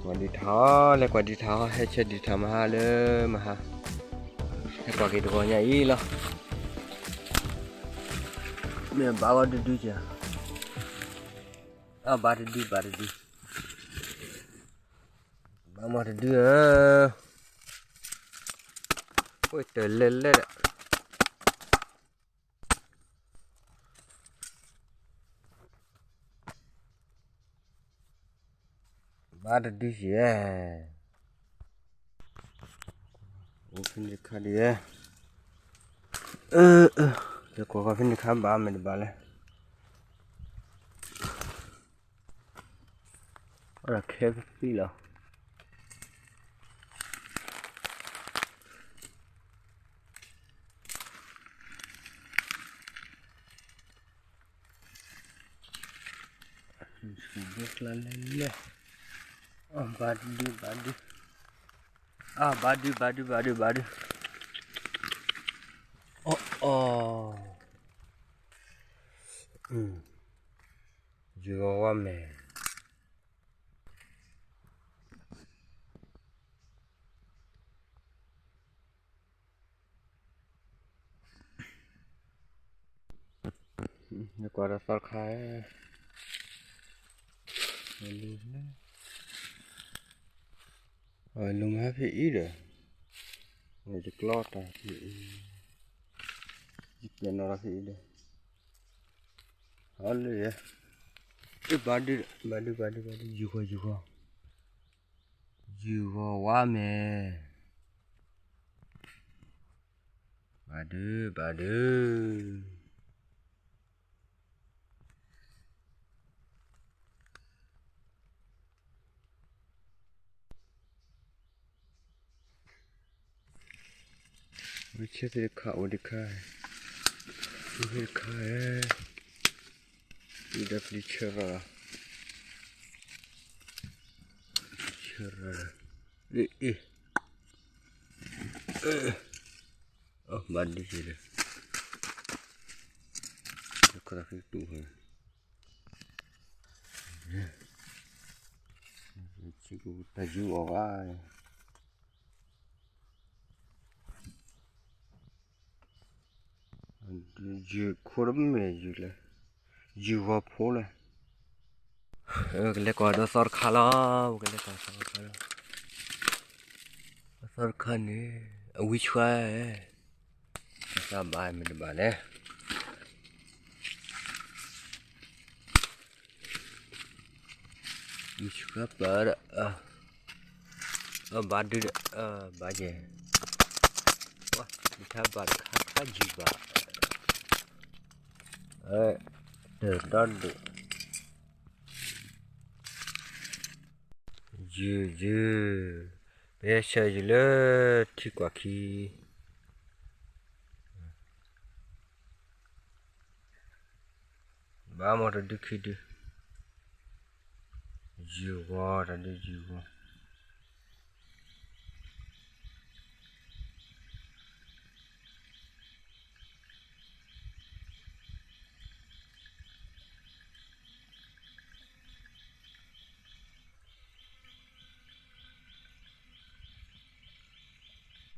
Quả đi thỏ lấy quả đi thỏ hay chơi đi thỏ mà ha lơ mà ha hay quả cái đồ nhà ý lo mình bảo vào đi chưa à bà đi bà mà đi ôi trời lên đấy bà đi gì à 오픈 지 카리에 저 고가 핀 칸 마음에 발래 ora 케프 필라 랄랄라 바디 지금 왔네 qua đó sao khai rồi lùng hết phí rồi người chỉ lót à thì chỉ nó là phí rồi hết rồi cái body vừa quá mẹ bà đứa 우리 채들이 우리 카에 이다 플리처라 만디 지래 그렇게 또 지금 다 주워가 주 코름에 줄래 주워 포래 cái quả đó sọt khá lo cái quả sọt khá lo sọt khá nè quý choa sao bài mình bảo nè quý choa bờ đó bà đưa bà gì quá đi theo bà khá gì bà được đó được dư bây giờ gì nữa thì quả khi ba một được khi đi dư qua rồi đi dư qua